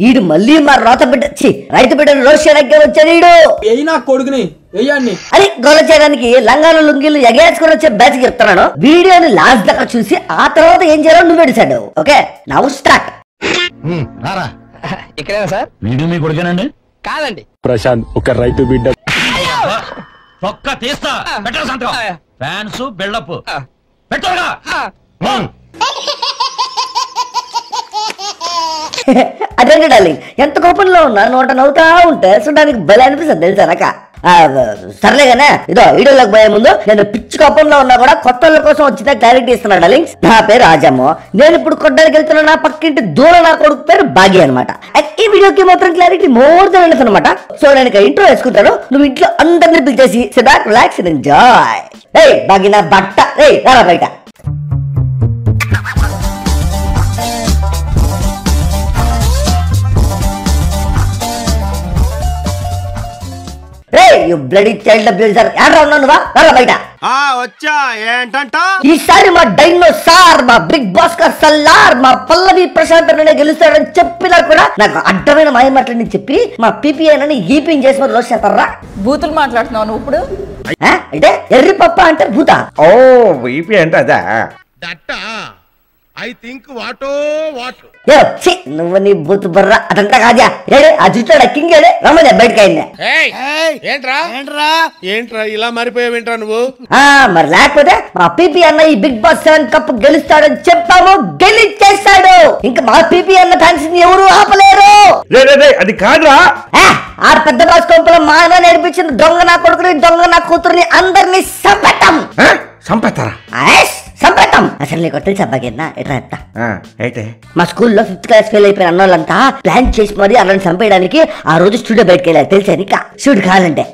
ఈడు మళ్ళీ మా రోత బిడ్డ రైతు బిడ్డను రోస్ట్ చేయడానికి వచ్చాడు ఈడు. నా కొడుకుని అని గొడవ చేయడానికి లంగాలు లుంగిలు ఎగేసుకుని వచ్చే బ్యాచ్ చెప్తున్నాను. వీడియోని లాస్ట్ దాకా చూసి ఆ తర్వాత ఏం చేయాలో నువ్వు డిసైడ్. Okay now start. ఇక్కడేనా సార్? వీడియో మీ కొడుకేనండి? కాదండి. ప్రశాంత్ ఒక రైతు బిడ్డ. ఒక్క తీస్తా పెట్టరా సంతకం. ఫ్యాన్స్ బిల్డప్ పెట్టరుగా. అదేంటి డార్లింగ్, ఎంత కోపంలో ఉన్నా నోట నవ్వుతా ఉంటే చూడడానికి భలే అనిపిస్తుంది తెలుసా నాక. సర్లేగానే ఇదో వీడియోలోకి పోయే ముందు నేను పిచ్చి కోపంలో ఉన్నా కూడా కొత్త వాళ్ళ కోసం వచ్చిన క్లారిటీ ఇస్తున్నా డార్లింగ్స్. నా పేరు రాజమ్మ. నేను ఇప్పుడు కొట్టడానికి వెళ్తున్నా నా పక్కింటి దూరం నా కొడుకు పేరు భాగ్య అనమాట. ఈ వీడియోకి మాత్రం క్లారిటీ మోర్ దెన్ ఎనఫ్ అనమాట. సో నేను ఇంట్రో వేసుకుంటాను, నువ్వు ఇంట్లో అందరిని పిలిచేసి sit back relax and enjoy. ఏయ్ భాగ్య నా బట్ట, ఏయ్ రారా బయట. ఈసారి మా డైనోసార్, మా బిగ్ బాస్ కా సల్లార్, మా పల్లవి ప్రశాంత్ అనే గెలుస్తాడని చెప్పినా కూడా నాకు అడ్డమైన మాయ మాటలని చెప్పి మా పీపీఐ ఈపీని చేసి మరి రోజు చేస్తారా? బూతులు మాట్లాడుతున్నావు నువ్వు ఇప్పుడు? అంటే ఎర్రి పప్ప అంటే భూత. ఓ ఈపీ అంటే అదా? నువ్వు నీ బూత్ బర్రా అదంతా కాజా. ఏడే ఆ జుట్టాడు కింగ్ ఏడే రమ్మనే బయటకు అయింది. ఏంట్రా ఇలా మారిపోయావేంట్రా నువ్వు? మరి లేకపోతే మా పీపీ అన్న ఈ బిగ్ బాస్ 7 కప్ గెలుస్తాడని చెప్పాము, గెలిచేస్తాడు. ఇంకా మా పీపీ అన్న ఫ్యాన్స్ ఎవరు ఆపలేరు. అది కాదురా, ఆ పెద్ద బాస్ కొంపలో మా అన్న నేర్పించిన దొంగ నా కొడుకుని దొంగ నా కూతురుని అందరినీ సంపెట్టాం. సంపెత్తారా? సంపెట్టాం. అసలు నీకు తెలుసా బాగేనా ఎట్లా చెప్తా. అయితే మా స్కూల్లో 5th క్లాస్ ఫెయిల్ అయిపోయిన అన్నోళ్ళంతా ప్లాన్ చేసి మరి అలాని చంపేయడానికి ఆ రోజు స్టూడియో బయటకు వెళ్ళారు తెలుసా నీకా? స్టూడియో కావాలంటే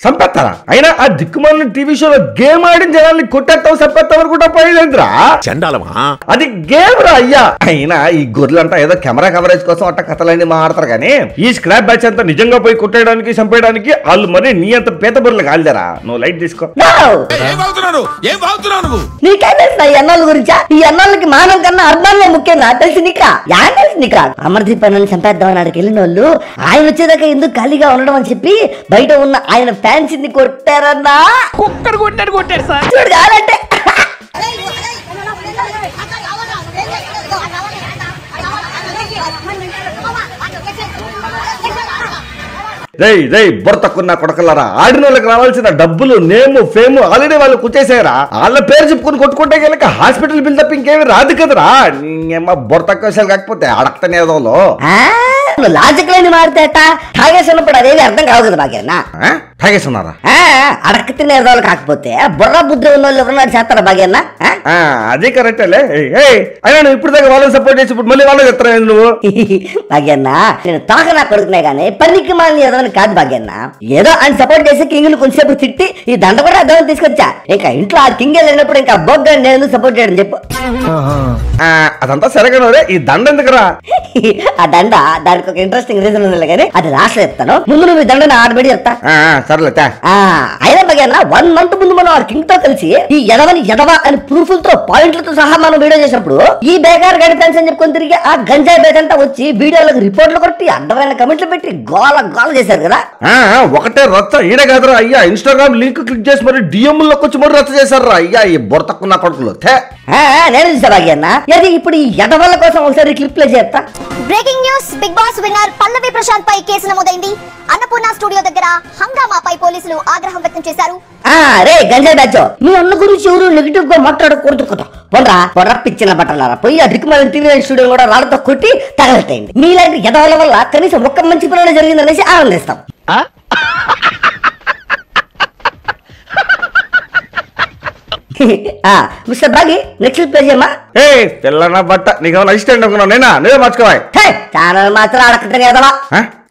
సంపెత్తారా? అయినా ఆ దిక్కుమాలిన టీవీ షోలో గేమ్ ఆడిన జనాల్ని కొట్టేస్తావు సంపెత్తావు అనుకుంటా పోయేంద్రా చండాలమా? అది గేమ్ రా అయ్యా. అయినా ఈ గొర్రెలంతా ఏదో కెమెరా కవరేజ్ కోసం అట్ట కథలన్నీ మాడతారు కానీ ఈ స్క్రాప్ బ్యాచ్ అంతా నిజంగా పోయి కొట్టేయడానికి చంపేయడానికి వాళ్ళు మరి నీ అంత పేద బొర్రెలు కాలిదారా? నువ్వు లైట్ తీసుకో. నీకేం ఈ అన్నాళ్ళ గురించా? ఈ అన్నాళ్ళకి మానవం కన్నా అర్మాన్లే ముఖ్యంగా తెలుసు నీకా? తెలుసు నీకా? అమర్దీప్ అన్నని చంపేద్దామని అక్కడికి వెళ్ళిన వాళ్ళు ఆయన వచ్చేదాకా ఎందుకు ఖాళీగా ఉండడం అని చెప్పి బయట ఉన్న ఆయన ఫ్యాన్స్ ని కొట్టారన్నా. కుక్కర్ కొట్టాడు సార్. చూడు కావాలంటే బొరతక్కున్న కొడకలరా, ఆడిన వాళ్ళకి రావాల్సిన డబ్బులు నేము ఫేము ఆల్రెడీ వాళ్ళు కూర్చేసారా. వాళ్ళ పేరు చెప్పుకుని కొట్టుకుంటే కనుక హాస్పిటల్ బిల్ తప్ప ఇంకేమి రాదు కదరా. బొరతక్కువ విషయాలు కాకపోతే అడగతనేదో లాజిక్ లేని మారితేట తాగేసినప్పుడు అదేమి అర్థం కావు కదా బాగేనా? తాగేస్తున్నారా? అడక తినేదోళ్ళు కాకపోతే బుర్ర బుద్ధి ఉన్న వాళ్ళు ఎవరన్నా చేస్తారా బాగేనా? అదే కరెక్టేలే. అయినా నువ్వు ఇప్పుడు దాకా వాళ్ళని సపోర్ట్ చేసి ఇప్పుడు మళ్ళీ వాళ్ళని చెప్తారా నువ్వు? బాగేనా నేను తాక నా కొడుకునే గానీ పనికి మాలని ఏదో కాదు బాగేనా. ఏదో ఆయన సపోర్ట్ చేసి కింగ్ కొంచెంసేపు తిట్టి ఈ దండ కూడా అర్థం తీసుకొచ్చా. ఇంకా ఇంట్లో ఆ కింగ్ వెళ్ళినప్పుడు ఇంకా బొగ్గ నేను సపోర్ట్ చేయడం చెప్పు. అదంతా సరిగా ఈ దండ ఎందుకురా? ఆ దండ దానికి ఒక ఇంట్రెస్టింగ్ రీజన్ ఉంది కానీ అది లాస్ట్ లో చెప్తాను. ముందు నువ్వు ఈ దండని ఆడబడి చెప్తా. సర్లే. అయినా బాగేనా 1 month ముందు మనం ఆ కింగ్ తో కలిసి ఈ ఎదవని ఎదవ అని ప్రూఫ్లతో పాయింట్లతో సహా మనం వీడియో చేసినప్పుడు ఈ బేగార్ గడి ఫ్యాన్స్ అని చెప్పుకొని తిరిగి ఆ గంజాయి బేగ్ అంతా వచ్చి వీడియోలకు రిపోర్ట్లు కొట్టి అడ్డమైన కమెంట్లు పెట్టి గోల గోల చేశారు కదా. ఒకటే రచ్చ ఈడ కాదురా అయ్యా. ఇన్స్టాగ్రామ్ లింక్ క్లిక్ చేసి మరి డిఎం లోకి వచ్చి మరి రచ్చ చేశారు రా అయ్యా ఈ బొరతక్కున్న కొడుకులు. నేను చూసా బాగేనా. అది ఇప్పుడు ఈ ఎదవల కోసం ఒకసారి క్లిప్ ప్లే చేస్తా. Breaking news, Bigg Boss winner Pallavi Prashanth పై కేసు నమోదైంది. అన్నపూర్ణ స్టూడియో దగ్గర హంగామాపై పోలీసులు ఆగ్రహం వ్యక్తం చేశారు. రే గంజాయి బ్యాచ్, మీ అన్న గురించి ఎవరు నెగిటివ్ గా మాట్లాడకూడదు కదా. పొండ్రా పిచ్చిన బట్టలారా పోయి ఆ దిక్కుమాలిన టీవీ స్టూడియో కూడా రాళ్ళతో కొట్టి తగలటైంది. మీలాంటి ఎదవల వల్ల కనీసం ఒక్క మంచి పని జరిగిందనేసి ఆనందిస్తాం. మిస్టర్ బాగి నెక్స్ట్ పేజ్ ఏమా? తెల్లన బట్ట నీకు ఇష్టం అనుకున్నావు నేనా? నువ్వే మర్చుకోవాలి. ఛానల్ మాత్రం అడగటం కదా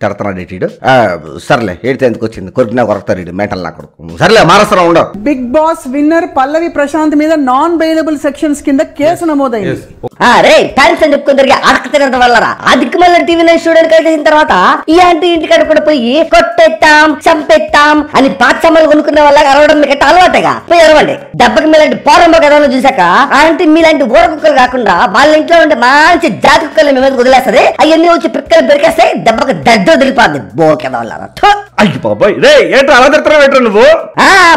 తిడతాడు ఇటు సర్లే ఏడితే ఎందుకు వచ్చింది కొరికినా కొరకుతారు ఇటు మెంటల్ నా కొడుకు సర్లే మారసరా ఉండవు. Big Boss winner Pallavi Prashanth మీద నాన్ బెయిలబుల్ సెక్షన్స్ కింద కేసు నమోదైంది. రే థ్యాంక్స్ అని చెప్పుకుని తిరిగి అడగతినంత వల్లరా ఆ దిక్కుమల్ల టీవీ నైన్ స్టూడెంట్ కలిసిన తర్వాత ఈ ఆంటీ ఇంటికాడ కూడా పోయి కొట్టెత్తాం చంపెత్తాం అని పాఠశాలలు కొనుక్కునే వాళ్ళ అరవడం మీకు అలవాటేగా పోయి అరవండి. దెబ్బకి మీలాంటి పోరంబ కథలు చూసాక ఆంటీ మీలాంటి ఊర కుక్కలు కాకుండా వాళ్ళ ఇంట్లో ఉండే మంచి జాతి కుక్కలు మీ మీద వదిలేస్తుంది. అవన్నీ వచ్చి పిక్కలు పెరికేస్తాయి దెబ్బకి దడ్డ వదిలిపోద్ది బోకెదవల్లారా. అయ్యి బాబాయ్ రే ఏంటో అలా తిడతావు ఏంటో నువ్వు.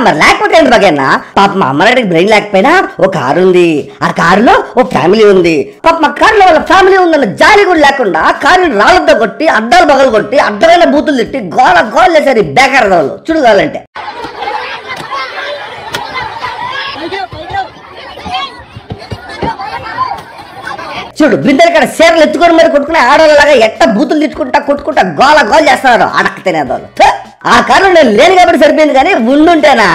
మరి లేకపోతే ఏంటి బాగన్నా పాప మా అమ్మగారికి బ్రెయిన్ లేకపోయినా ఒక కారు ఉంది ఆ కారులో ఒక ఫ్యామిలీ ఉంది. పాప మా కారులో వాళ్ళ ఫ్యామిలీ ఉందన్న జాలి కూడా లేకుండా కారుని రాళ్ళతో కొట్టి అడ్డాలు బగలు కొట్టి అడ్డమైన బూతులు తిట్టి గోల గోలు చేశారు ఈ బేకర్ వాళ్ళు చూడు కావాలంటే. చూడు బిందెల కాడ చీరలు ఎత్తుకొని మరి కొట్టుకుని ఆడవాళ్ళలాగా ఎట్ట బూతులు తిట్టుకుంటా కొట్టుకుంటా గోల గోలు చేస్తున్నారు అడక్క తినేవాళ్ళు. ఆ కారణం నేను లేని కాబట్టి సరిపోయింది కానీ ఉండుంటేనా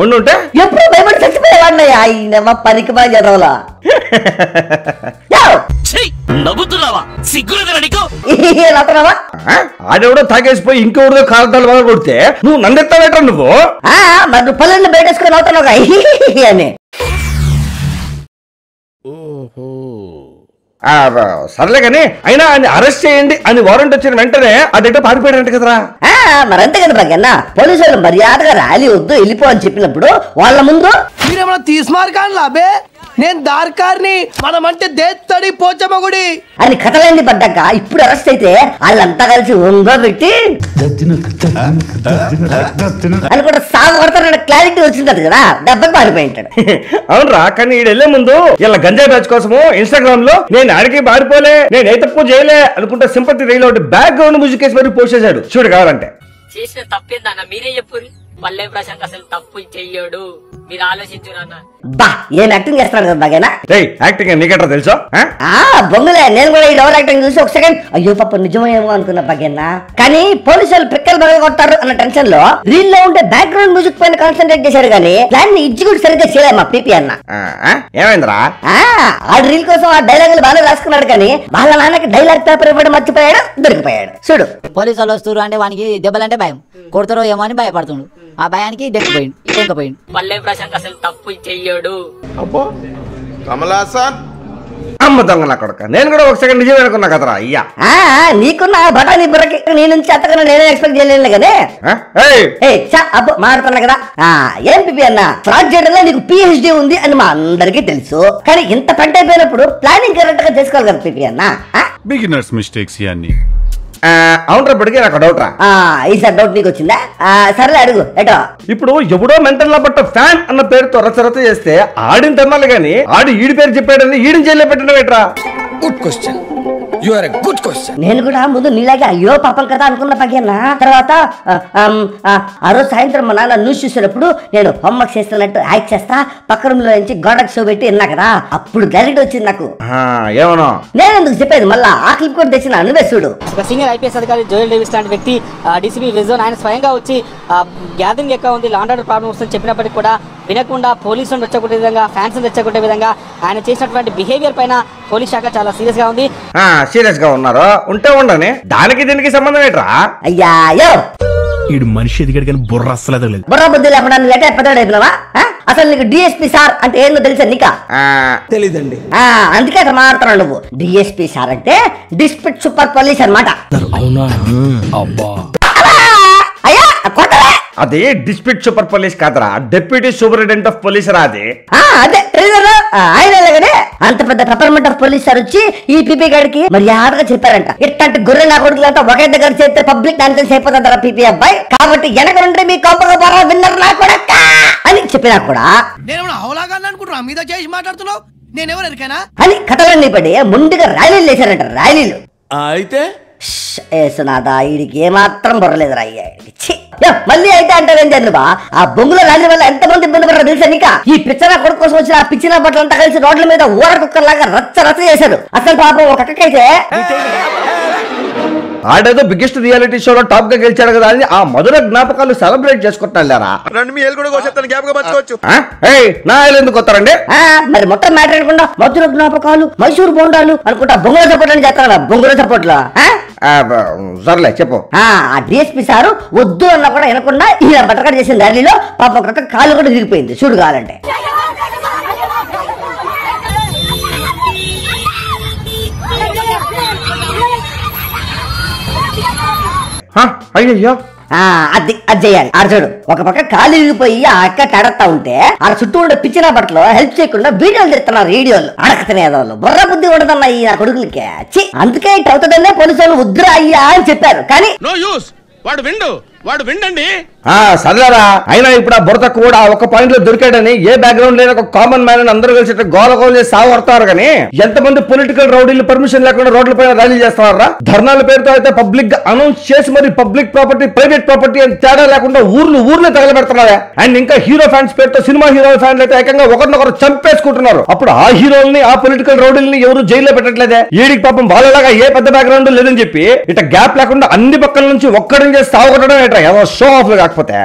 ఉండుంటే ఎప్పుడు భయపడి చచ్చిపోయేవాడినయ్యా ఆయన పనికి బాగా చదవాలా. నవ్వుతున్నావా ఆడెవడో తాగేసిపోయి ఇంకెవరిదో కారణాలు బాగా కొడితే నువ్వు నందెత్తావేట నువ్వు. మరి నువ్వు పల్లెల్ని బయటేసుకొని అవుతావు అని సర్లే కానీ అయినా ఆయన అరెస్ట్ చేయండి అని వారెంట్ వచ్చిన వెంటనే అదేంటో పారిపోయాడంట కదరా. మరంతే కదా బాగన్నా పోలీసులు మర్యాదగా ర్యాలీ వద్దు వెళ్ళిపో అని చెప్పినప్పుడు వాళ్ళ ముందు మీరేమన్నా తీసుమారు కానీ లాభే నేను దార్కార్ని మనమంటే దేత్తడి పోచమ్మగుడి అని కథలన్నీ పడ్డాక ఇప్పుడు అరెస్ట్ అయితే వాళ్ళంతా కలిసి ఉందో పెట్టి అని కూడా సాగు కొడతారన్న క్లారిటీ వచ్చింది కదా దెబ్బకి పారిపోయి ఉంటాడు. అవునరా కానీ ఈడు వెళ్లే ముందు ఇలా గంజాయి బ్యాచ్ కోసము ఇన్స్టాగ్రామ్ లో నేను ఆడికి పారిపోలే నేను ఏ తప్పు చేయలే అనుకుంటా సింపతి రైలు ఒకటి బ్యాక్ గ్రౌండ్ మ్యూజిక్ వేసి మరి పోస్ట్ చేశాడు చూడు కావాలంటే. చేసిన తప్పేందన్న మీరే చెప్పుర్రి. పల్లె ప్రశాంత్ అసలు తప్పు చెయ్యడు మీరు ఆలోచించురన్న. బా ఏం యాక్టింగ్ చేస్తున్నాడు కదా బాగేనా యాక్టింగ్ నీకెట్రా తెలుసా బొంగులే నేను కూడా ఈ డోర్ యాక్టింగ్ చూసి ఒక సెకండ్ అయ్యో పాప నిజమేమో అనుకున్నా బాగేనా. కానీ పోలీసులు పిక్కలు బాగా కొడతారు అన్న టెన్షన్ లో రీల్ లో ఉండే బ్యాక్గ్రౌండ్ మ్యూజిక్ పైన కాన్సన్ట్రేట్ చేశారు కానీ ప్లాన్ ని ఎగ్జిక్యూట్ సరిగ్గా చేయలే మా పీపీ అన్న. ఏమైందిరా ఆ రీల్ కోసం ఆ డైలాగులు బాగా రాసుకున్నాడు కానీ వాళ్ళ నాన్నకి డైలాగ్ పేపర్ ఇవ్వడం మర్చిపోయాడు దొరికిపోయాడు. చూడు పోలీసు వాళ్ళు వస్తారు అంటే వానికి దెబ్బలంటే భయం కొడతారో ఏమో అని భయపడుతుండు. ఆ భయానికి దెక్కిపోయిండు ఇంకపోయిండు. పల్లె ప్రశాంత్ అసలు తప్పు చెయ్యడు. అమ్మ దొంగ నా కొడుక నేను కూడా ఒక సెకండ్ నిజమే అనుకున్నా కదరా అయ్యా. నీకున్న బఠానీ బుర్రకి నీ నుంచి అంతకన్నా నేనే ఎక్స్పెక్ట్ చేయలేను కానీ మారుతున్నా కదా. ఏం పిపి అన్న ఫ్రాడ్ చేయడంలో నీకు పిహెచ్డి ఉంది అని మా అందరికీ తెలుసు కానీ ఇంత పంట అయిపోయినప్పుడు ప్లానింగ్ కరెక్ట్ గా చేసుకోవాలి కదా పిపి అన్న. బిగినర్స్ మిస్టేక్స్ ఇవన్నీ అవునరా ఇప్పటికీ నాకు డౌట్ రా. ఈసారి డౌట్ నీకు వచ్చిందా సర్లే అడుగు ఎటో. ఇప్పుడు ఎవడో మెంటల్ బట్ట ఫ్యాన్ అన్న పేరుతో రచరత చేస్తే ఆడిని తిన్నాలి గాని ఆడి ఈడి పేరు చెప్పాడని ఈడిని జైల్లో పెట్టడం ఏంట్రా. Good question you are a good question. నేను కూడా ముందు నీలాగే అయ్యో పాపం కదా అనుకున్న పగేన తర్వాత ఆ రోజు సాయంత్రం మా నాన్న న్యూస్ చూసేటప్పుడు నేను హోంవర్క్ చేస్తున్నట్టు యాక్ట్ చేస్తా పక్క రూమ్ లో నుంచి గోడకు షో పెట్టి విన్నా కదా అప్పుడు క్లారిటీ వచ్చింది నాకు. ఏమన్నా నేను ఎందుకు చెప్పేది మళ్ళా ఆ క్లిప్ కూడా తెచ్చిన అనువే చూడు. ఒక సీనియర్ ఐపీఎస్ అధికారి జోయల్ డేవిస్ లాంటి వ్యక్తి డీసీపీ రిజోన్ ఆయన స్వయంగా వచ్చి గ్యాదరింగ్ ఎక్కువ ఉంది లాండ్ ఆర్డర్ ప్రాబ్లం వస్తుందని చెప్పినప్పటికీ కూడా వినకుండా పోలీసులను రెచ్చగొట్టే విధంగా ఫ్యాన్స్ రెచ్చగొట్టే విధంగా ఆయన చేసినటువంటి బిహేవియర్ పైన పోలీస్ శాఖ చాలా సీరియస్ గా ఉంది. సీరియస్ గా ఉన్నారు ఉంటే ఉండని దానికి దీనికి సంబంధం ఏంట్రా. అయ్యాయో ఈడు మనిషి ఎదిగాడు కానీ బుర్ర అస్సలు ఎదగలేదు. బుర్ర బుద్ధి లేకుండా నువ్వు ఎట్లా పెద్దవాడు అయిపోయినావా. అసలు నీకు డిఎస్పీ సార్ అంటే ఏందో తెలుసా నీకా. తెలీదండి. అందుకే అట్లా మాట్లాడుతున్నావు నువ్వు. డిఎస్పీ సార్ అంటే డిస్ట్రిక్ట్ సూపర్ పోలీస్ అన్నమాట. అవునా అబ్బా అయ్యా కొట్టలే అది డిస్ట్రిక్ట్ సూపర్ పోలీస్ కాదరా డెప్యూటీ సూపరింటెండెంట్ ఆఫ్ పోలీస్ రా. అది అదే ట్రైనర్ ఆయన అంత పెద్ద పెపర్మెంట్ ఆఫ్ పోలీస్ సార్ వచ్చి ఈ పీపీ గారికి మర్యాదగా చెప్పారంట ఇట్లాంటి గొర్రె నా కొడుకులంతా ఒకే దగ్గర చేస్తే పబ్లిక్ నాన్సెన్స్ అయిపోతుంటారా పీపీ అబ్బాయి కాబట్టి వెనక నుండి మీ కంపగా బాగా విన్నర్ నా కొడక అని చెప్పినా కూడా నేనేమన్నా హౌలాగా అనుకుంటున్నా మీద చేసి మాట్లాడుతున్నావు నేనెవరు ఎరికైనా అని కథలన్నీ పడి ముందుగా ర్యాలీలు వేశారంట ర్యాలీలు. అయితే ఏసునాదా వీడికి ఏమాత్రం బొర్రలేదు రాయ్యా. మళ్ళీ అయితే అంటారేంటి నువ్వా ఆ బొంగుల ర్యాలీ వల్ల ఎంతమంది ఇబ్బంది పడ్డారు తెలుసా నీక. ఈ పిచ్చనా కొడుకు కోసం వచ్చిన ఆ పిచ్చిన బట్టలంతా కలిసి రోడ్ల మీద ఊర కుక్కర్లాగా రచ్చ రచ్చ చేశారు. అసలు పాపం ఒక అక్కకైతే ఆడేదో బిగ్గెస్ట్ రియాలిటీ షోలో టాప్ గా గెలిచాడు కదా అని ఆ మధుర జ్ఞాపకాలు సెలబ్రేట్ చేసుకుంటున్నారా? నా ఏళ్ళు ఎందుకు వస్తారండి? మరి మొత్తం మ్యాటర్ అనుకుంటా మధుర జ్ఞాపకాలు మైసూరు బోండాలు అనుకుంటా బొంగుల చప్పట్లు అని చేస్తారా? బొంగుల చప్పట్లో సర్లే చెప్పు. ఆ డిఎస్పీ సారు వద్దు అన్నా కూడా వినకుండా ఈయన బట్టకట్ చేసిన ర్యాలీలో పాప ఒక కాలు కూడా విరిగిపోయింది చూడు కావాలంటే. అయ్యయ్యో అది చేయాలి. ఆడ చూడు ఒక పక్క కాలు విరిగిపోయి ఆ అక్క కడతా ఉంటే ఆ చుట్టూ ఉండే పిచ్చిన బట్టలు హెల్ప్ చేయకుండా వీడియోలు తిడుతున్నారు. వీడియోలు అడకతనే బుర్ర బుద్ధి ఉండదన్నా ఈ నా కొడుకులకి. అందుకే ఇట్ అవుతుందనే పోలీసులు వద్దురా అయ్యా అని చెప్పారు. కానీ వాడు విండండి. సర్లేరా, అయినా ఇప్పుడు ఆ బురద కూడా ఒక పాయింట్ లో దొరికాడని ఏ బ్యాక్గ్రౌండ్ లేని ఒక కామన్ మ్యాన్ అందరూ కలిసి గోల గోల చేసి సాగుతారు. కానీ ఎంతమంది పొలిటికల్ రౌడీలు పర్మిషన్ లేకుండా రోడ్ల పైన ర్యాలీ చేస్తున్నారా? ధర్నాల పేరుతో అయితే పబ్లిక్ గా అనౌన్స్ చేసి మరి పబ్లిక్ ప్రాపర్టీ ప్రైవేట్ ప్రాపర్టీ అని తేడా లేకుండా ఊర్లు తగలబెడుతున్నారా? అండ్ ఇంకా హీరో ఫ్యాన్స్ పేరుతో సినిమా హీరో ఫ్యాన్లు అయితే ఏకంగా ఒకరినొకరు చంపేసుకుంటున్నారు. అప్పుడు ఆ హీరోల్ని ఆ పొలిటికల్ రౌడీల్ని ఎవరు జైల్లో పెట్టట్లేదే. ఈడికి పాపం వాళ్ళలాగా ఏ పెద్ద బ్యాక్గ్రౌండ్ లేదని చెప్పి ఇట గ్యాప్ లేకుండా అన్ని పక్కల నుంచి ఒక్కడిని చేసి సాగుకొట్టడం ఏదో షో ఆఫ్ కాకపోతే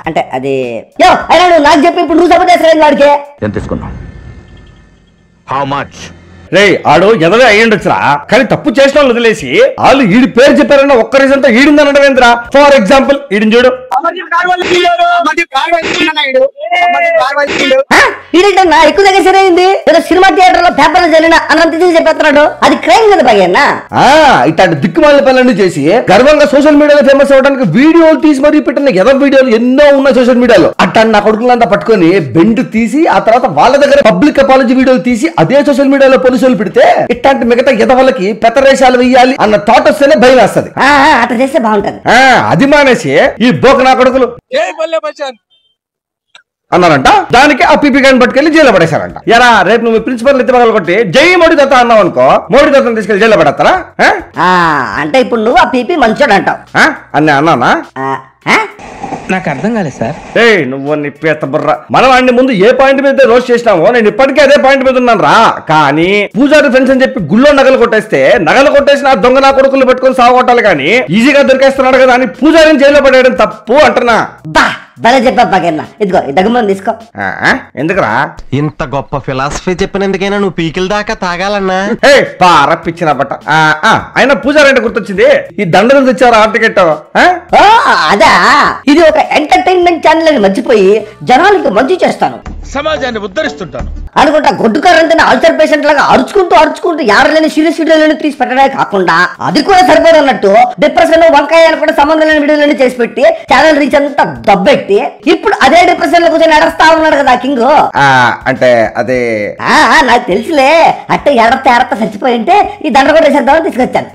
అంటే అది నాకు చెప్పి ఇప్పుడు నువ్వు సపోర్ట్ చేస్తాను వాడికి. ఎంత తీసుకున్నావు? How much? రే ఆడు ఎదవే అయ్యుండొచ్చురా, కానీ తప్పు చేసిన వాళ్ళు వదిలేసి వాళ్ళు ఈడి పేరు చెప్పారన్న ఒక్క రీజన్ తో ఈడిందని ఏంద్రా? ఫర్ ఎగ్జాంపుల్ ఈడిని చూడు. ఈడేంటన్నా ఎక్కువ దగ్గర సరైంది ఏదో సినిమా థియేటర్ లో పేపర్ జరిగిన అన్నంత చెప్పేస్తున్నాడు. అది క్రైమ్ కదా భయ్యన్నా. ఇట్లాంటి దిక్కుమాల పనులన్నీ చేసి గర్వంగా సోషల్ మీడియాలో ఫేమస్ అవడానికి వీడియోలు తీసి మరీ పెట్టిన ఎదో వీడియోలు ఎన్నో ఉన్నాయి సోషల్ మీడియాలో. అట్లా నా కొడుకులంతా పట్టుకొని బెండ్ తీసి ఆ తర్వాత వాళ్ళ దగ్గర పబ్లిక్ అపాలజీ వీడియోలు తీసి అదే సోషల్ మీడియాలో పోలీసులు పెడితే ఇట్లాంటి మిగతా ఎదవలకి పెత్తరేషాలు వెయ్యాలి అన్న థాట్ వస్తేనే భయం వేస్తుంది. అట్లా చేస్తే బాగుంటది. అది మానేసి ఈ బోక నా కొడుకులు అన్నారంట. దానికి ఆ పీపీ గారిని పట్టుకెళ్లి జైల్లో పడేశారంట. ఎరా రేపు నువ్వు ప్రిన్సిపల్ ఎత్తి పగలు కొట్టి జై మోడీ దత్త అన్నావు అనుకో, మోడీ దత్తని తీసుకెళ్లి జైల్లో పడతారా? అంటే ఇప్పుడు నువ్వు ఆ పీపీ మంచోడు అంటావు అన్నీ అన్నానా? నాకు అర్థం కాలేదు సార్. నువ్వు నీ పేత బుర్ర. మనం అన్ని ముందు ఏ పాయింట్ మీద రోస్ట్ చేసినామో నేను ఇప్పటికే అదే పాయింట్ మీద ఉన్నాను రా. కానీ పూజారి ఫ్రెండ్స్ అని చెప్పి గుళ్ళో నగలు కొట్టేస్తే నగలు కొట్టేసిన దొంగ నా కొడుకులు పెట్టుకుని సాగొట్టాలి. కానీ ఈజీగా దొరికేస్తున్నాడు కదా అని పూజారిని జైల్లో పడేయడం తప్పు అంటున్నా. భలే చెప్పా పగన్నా. ఇదిగో ఈ దగ్గర తీసుకో. ఎందుకురా ఇంత గొప్ప ఫిలాసఫీ చెప్పినందుకైనా నువ్వు పీకిల దాకా తాగాలన్నా? పారప్పించిన బట్ట. అయినా పూజారి అంటే గుర్తొచ్చింది, ఈ దండలు తెచ్చారు ఆ టికెట్. అదా ఇది ఒక ఎంటర్టైన్మెంట్ ఛానల్ అని మర్చిపోయి జనాలకి మంచి చేస్తాను, సమాజాన్ని ఉద్ధరిస్తుంటాను అనుకుంటా. గొడ్డుకారంటే అల్సర్ పేషెంట్ లాగా అరుచుకుంటూ యారలేని సీరియస్ వీడియోలను తీసి పెట్టడమే కాకుండా అది కూడా సరిపోదు అన్నట్టు డిప్రెషన్ వంకాయ అని కూడా సంబంధం లేని వీడియోలను చేసి పెట్టి ఛానల్ రీచ్ అంతా దబ్బెట్టి ఇప్పుడు అదే డిప్రెషన్ లో కూర్చొని ఎడస్తా ఉన్నాడు కదా కింగ్. అంటే అదే నాకు తెలుసులే. అంటే ఎడతా చచ్చిపోయి ఉంటే ఈ దండ కూడా వేసేద్దామని తీసుకొచ్చాను.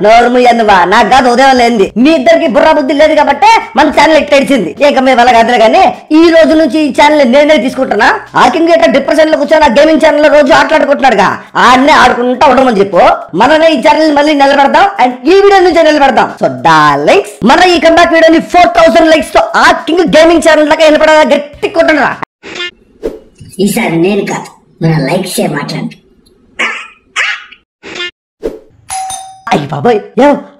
నోరుముయ్యనువా నాకు కాదు ఉదయం లేనిది. మీ ఇద్దరికి బుర్ర బుద్ధి లేదు కాబట్టి మన ఛానల్ ఎట్టేసింది. ఇక మీ వల్ల కాదు కానీ ఈ రోజు నుంచి ఈ ఛానల్ నేనే తీసుకుంటున్నా. ఆ కింగ్ ఎట్లా డిప్రెషన్ లో కూర్చొని ఆ గేమింగ్ ఛానల్ రోజు ఆటలాడుకుంటున్నాడుగా ఆడనే ఆడుకుంటా ఉండమని చెప్పు. మననే ఈ ఛానల్ మళ్ళీ నిలబెడదాం అండ్ ఈ వీడియో నుంచి నిలబెడదాం. సో డార్లింగ్స్ మన ఈ కంబ్యాక్ వీడియోని 4000 లైక్స్ తో ఆ కింగ్ గేమింగ్ ఛానల్ లాగా నిలబడగా గట్టి కొట్టండిరా. ఈసారి నేను కాదు మన లైక్స్ మాట్లాడండి. అయ్యి బాబాయ్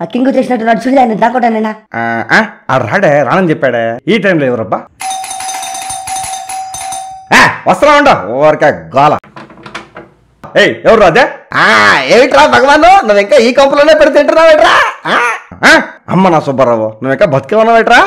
ఆ కింగ్ చేసినట్టు నాడు చూడలే నేను దాకోటానేనా? రాడే రానని చెప్పాడే. ఈ టైంలో ఎవరబ్బా వస్త్రా ఉండ ఓరిక గోల. ఎవరు అదే? ఏమిట్రా భగవాన్ నువ్వు ఇంకా ఈ కంపులోనే పెడితే తింటున్నావేట్రా? అమ్మ నా సుబ్బారావు నువ్వు ఇంకా బతికే ఉన్నావేట్రా?